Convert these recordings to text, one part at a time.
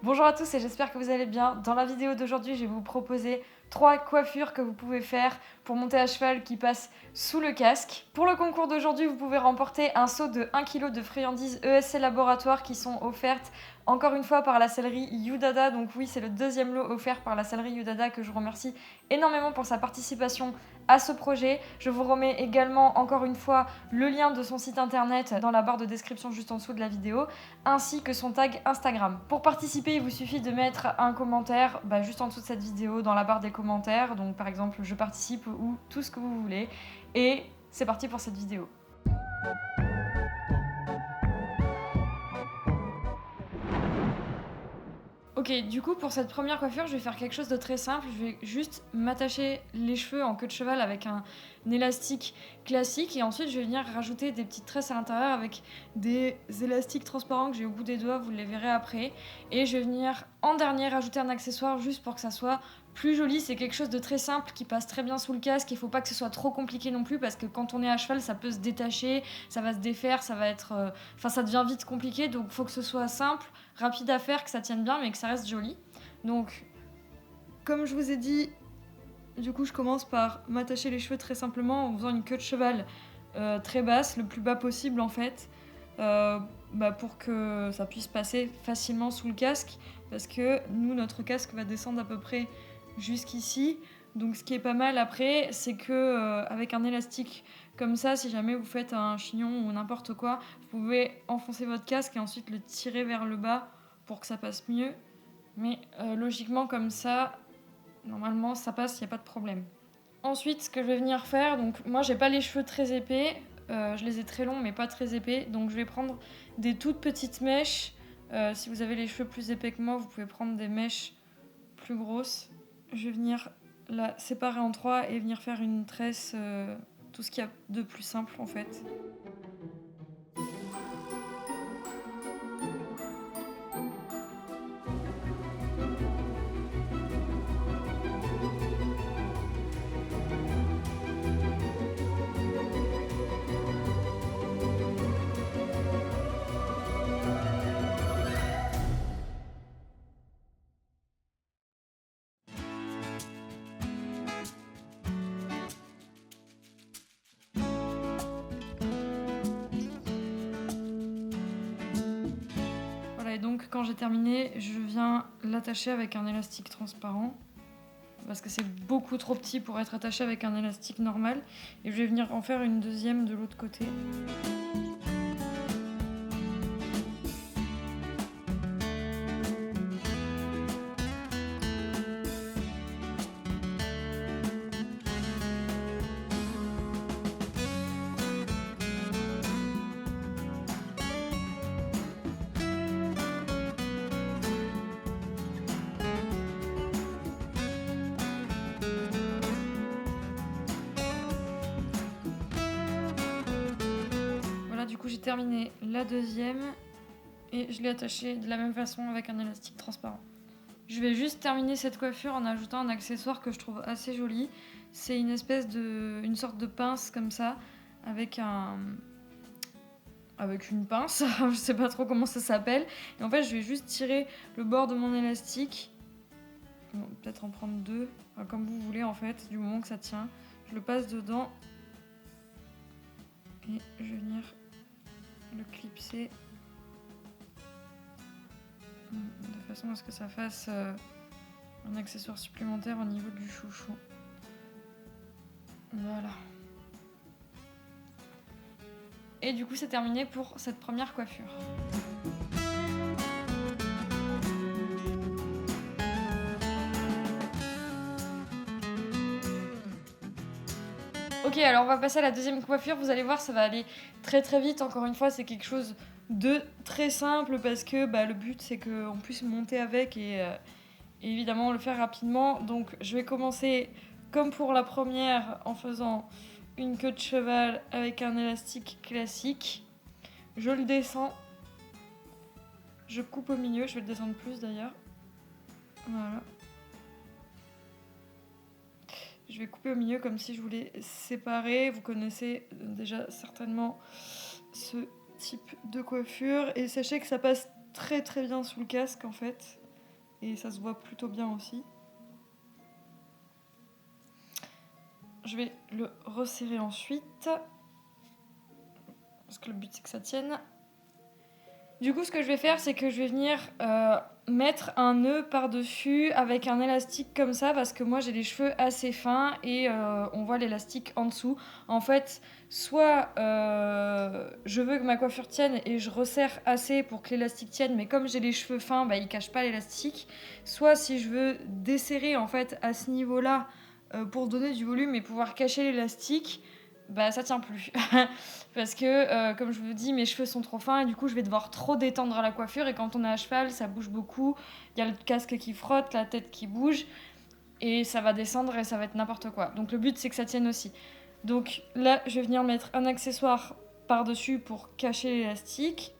Bonjour à tous et j'espère que vous allez bien. Dans la vidéo d'aujourd'hui, je vais vous proposer 3 coiffures que vous pouvez faire pour monter à cheval qui passe sous le casque. Pour le concours d'aujourd'hui, vous pouvez remporter un seau de 1 kg de friandises ESC Laboratoire qui sont offertes encore une fois par la sellerie Youdada. Donc oui, c'est le deuxième lot offert par la sellerie Youdada que je remercie énormément pour sa participation à ce projet. Je vous remets également encore une fois le lien de son site internet dans la barre de description juste en dessous de la vidéo, ainsi que son tag Instagram. Pour participer, il vous suffit de mettre un commentaire juste en dessous de cette vidéo dans la barre des commentaires, donc par exemple je participe ou tout ce que vous voulez, et c'est parti pour cette vidéo. Ok, du coup pour cette première coiffure, je vais faire quelque chose de très simple. Je vais juste m'attacher les cheveux en queue de cheval avec un élastique classique et ensuite je vais venir rajouter des petites tresses à l'intérieur avec des élastiques transparents que j'ai au bout des doigts, vous les verrez après. Et je vais venir en dernier rajouter un accessoire juste pour que ça soit plus joli. C'est quelque chose de très simple qui passe très bien sous le casque. Il faut pas que ce soit trop compliqué non plus parce que quand on est à cheval, ça peut se détacher, ça va se défaire, ça va être... ça devient vite compliqué, donc il faut que ce soit simple, rapide à faire, que ça tienne bien mais que ça reste joli. Donc, comme je vous ai dit, du coup je commence par m'attacher les cheveux très simplement en faisant une queue de cheval très basse, le plus bas possible en fait, pour que ça puisse passer facilement sous le casque, parce que nous, notre casque va descendre à peu près jusqu'ici. Donc ce qui est pas mal après, c'est que avec un élastique comme ça, si jamais vous faites un chignon ou n'importe quoi, vous pouvez enfoncer votre casque et ensuite le tirer vers le bas pour que ça passe mieux. Mais logiquement comme ça, normalement ça passe, il n'y a pas de problème. Ensuite, ce que je vais venir faire, donc moi j'ai pas les cheveux très épais, je les ai très longs mais pas très épais, donc je vais prendre des toutes petites mèches. Si vous avez les cheveux plus épais que moi, vous pouvez prendre des mèches plus grosses. Je vais venir la séparer en trois et venir faire une tresse, tout ce qu'il y a de plus simple en fait. Voilà, et donc quand j'ai terminé, je viens l'attacher avec un élastique transparent, parce que c'est beaucoup trop petit pour être attaché avec un élastique normal. Et je vais venir en faire une deuxième de l'autre côté. Voilà, du coup j'ai terminé la deuxième et je l'ai attachée de la même façon avec un élastique transparent. Je vais juste terminer cette coiffure en ajoutant un accessoire que je trouve assez joli. C'est une sorte de pince comme ça, avec une pince, je sais pas trop comment ça s'appelle. Et en fait, je vais juste tirer le bord de mon élastique. Bon, peut-être en prendre deux, enfin, comme vous voulez en fait, du moment que ça tient. Je le passe dedans et je vais venir le clipser de façon à ce que ça fasse un accessoire supplémentaire au niveau du chouchou. Voilà. Et du coup, c'est terminé pour cette première coiffure. Ok, alors on va passer à la deuxième coiffure. Vous allez voir, ça va aller très très vite. Encore une fois, c'est quelque chose de très simple parce que le but c'est qu'on puisse monter avec et évidemment le faire rapidement. Donc je vais commencer comme pour la première en faisant une queue de cheval avec un élastique classique. Je le descends. Je coupe au milieu, je vais le descendre plus d'ailleurs. Voilà. Je vais couper au milieu comme si je voulais séparer. Vous connaissez déjà certainement ce type de coiffure. Et sachez que ça passe très très bien sous le casque en fait. et ça se voit plutôt bien aussi. Je vais le resserrer ensuite, parce que le but c'est que ça tienne. Du coup, ce que je vais faire, c'est que je vais venir mettre un nœud par-dessus avec un élastique comme ça, parce que moi j'ai les cheveux assez fins et on voit l'élastique en dessous. En fait, soit je veux que ma coiffure tienne et je resserre assez pour que l'élastique tienne, mais comme j'ai les cheveux fins, bah, il cache pas l'élastique. Soit si je veux desserrer en fait à ce niveau-là pour donner du volume et pouvoir cacher l'élastique, bah ça tient plus. Parce que, comme je vous dis, mes cheveux sont trop fins et du coup, je vais devoir trop détendre la coiffure. Et quand on est à cheval, ça bouge beaucoup. Il y a le casque qui frotte, la tête qui bouge. Et ça va descendre et ça va être n'importe quoi. Donc le but, c'est que ça tienne aussi. Donc là, je vais venir mettre un accessoire par-dessus pour cacher l'élastique.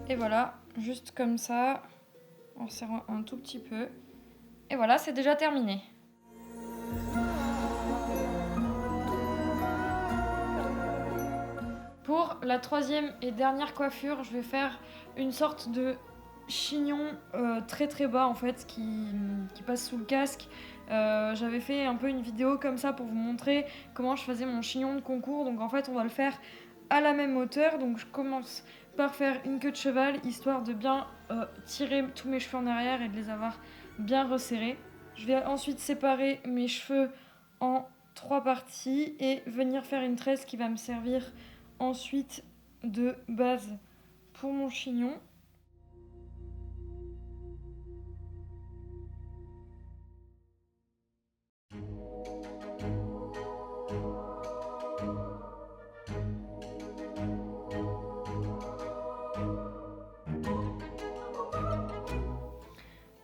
Et voilà, juste comme ça, en serrant un tout petit peu. Et voilà, c'est déjà terminé. Pour la troisième et dernière coiffure, je vais faire une sorte de chignon très très bas en fait qui passe sous le casque. J'avais fait un peu une vidéo comme ça pour vous montrer comment je faisais mon chignon de concours. Donc en fait on va le faire à la même hauteur. Donc je commence par faire une queue de cheval histoire de bien tirer tous mes cheveux en arrière et de les avoir bien resserrés. Je vais ensuite séparer mes cheveux en 3 parties et venir faire une tresse qui va me servir ensuite de base pour mon chignon.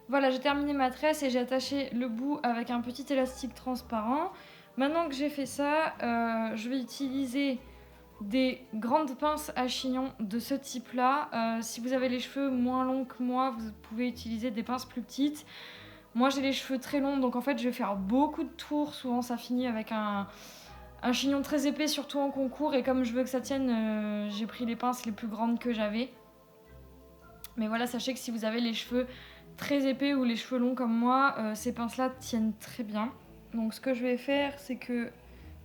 Voilà, j'ai terminé ma tresse et j'ai attaché le bout avec un petit élastique transparent. Maintenant que j'ai fait ça, je vais utiliser des grandes pinces à chignon de ce type-là. Si vous avez les cheveux moins longs que moi, vous pouvez utiliser des pinces plus petites. Moi, j'ai les cheveux très longs, donc en fait, je vais faire beaucoup de tours. Souvent, ça finit avec un chignon très épais, surtout en concours. Et comme je veux que ça tienne, j'ai pris les pinces les plus grandes que j'avais. Mais voilà, sachez que si vous avez les cheveux très épais ou les cheveux longs comme moi, ces pinces-là tiennent très bien. Donc ce que je vais faire, c'est que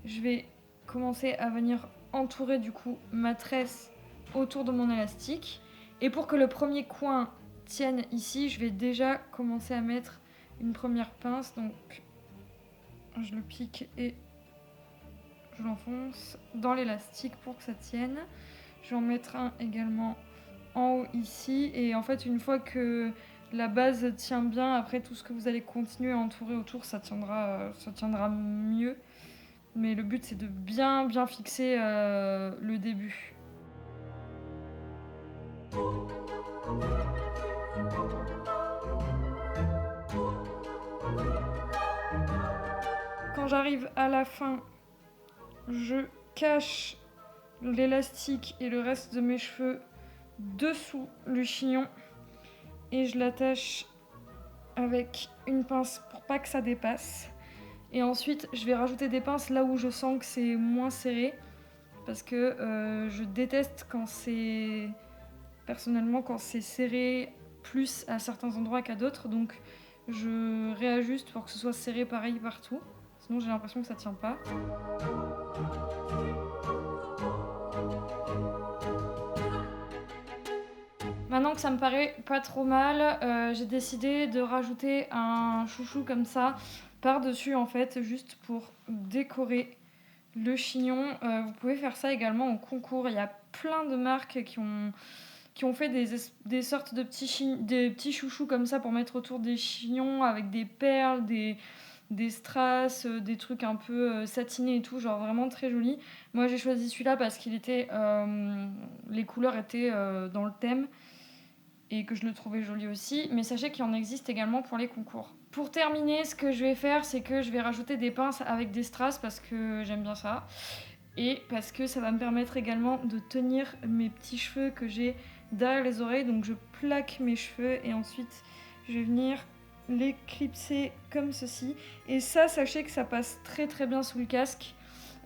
je vais commencer à venir entourer du coup ma tresse autour de mon élastique. Et pour que le premier coin tienne ici, je vais déjà commencer à mettre une première pince. Donc je le pique et je l'enfonce dans l'élastique pour que ça tienne. Je vais en mettre un également en haut ici. Et en fait, une fois que la base tient bien, après tout ce que vous allez continuer à entourer autour, ça tiendra mieux. Mais le but, c'est de bien fixer le début. Quand j'arrive à la fin, je cache l'élastique et le reste de mes cheveux dessous le chignon et je l'attache avec une pince pour pas que ça dépasse. Et ensuite, je vais rajouter des pinces là où je sens que c'est moins serré parce que je déteste quand c'est serré plus à certains endroits qu'à d'autres, donc je réajuste pour que ce soit serré pareil partout. Sinon, j'ai l'impression que ça tient pas. Maintenant que ça me paraît pas trop mal, j'ai décidé de rajouter un chouchou comme ça par-dessus en fait, juste pour décorer le chignon. Vous pouvez faire ça également au concours. Il y a plein de marques qui ont fait des sortes de petits chouchous comme ça pour mettre autour des chignons avec des perles, des strass, des trucs un peu satinés et tout, genre vraiment très joli. Moi j'ai choisi celui-là parce qu'il était, les couleurs étaient dans le thème. et que je le trouvais joli aussi, mais sachez qu'il en existe également pour les concours. Pour terminer, ce que je vais faire, c'est que je vais rajouter des pinces avec des strass parce que j'aime bien ça. Et parce que ça va me permettre également de tenir mes petits cheveux que j'ai derrière les oreilles. Donc je plaque mes cheveux et ensuite je vais venir les clipser comme ceci. Et ça, sachez que ça passe très très bien sous le casque.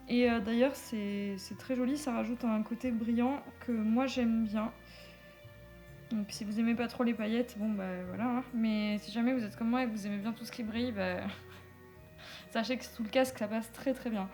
Et d'ailleurs, c'est très joli, ça rajoute un côté brillant que moi j'aime bien. Donc si vous aimez pas trop les paillettes, bon bah voilà. Hein. Mais si jamais vous êtes comme moi et que vous aimez bien tout ce qui brille, bah sachez que sous le casque ça passe très très bien.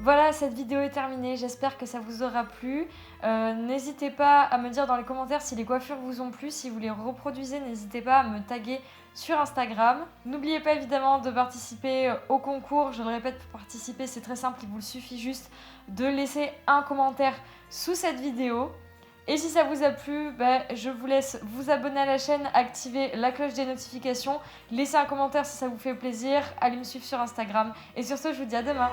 Voilà, cette vidéo est terminée, j'espère que ça vous aura plu. N'hésitez pas à me dire dans les commentaires si les coiffures vous ont plu, si vous les reproduisez, n'hésitez pas à me taguer sur Instagram. N'oubliez pas évidemment de participer au concours, je le répète, pour participer c'est très simple, il vous suffit juste de laisser un commentaire sous cette vidéo. Et si ça vous a plu, je vous laisse vous abonner à la chaîne, activer la cloche des notifications, laisser un commentaire si ça vous fait plaisir, allez me suivre sur Instagram. Et sur ce, je vous dis à demain.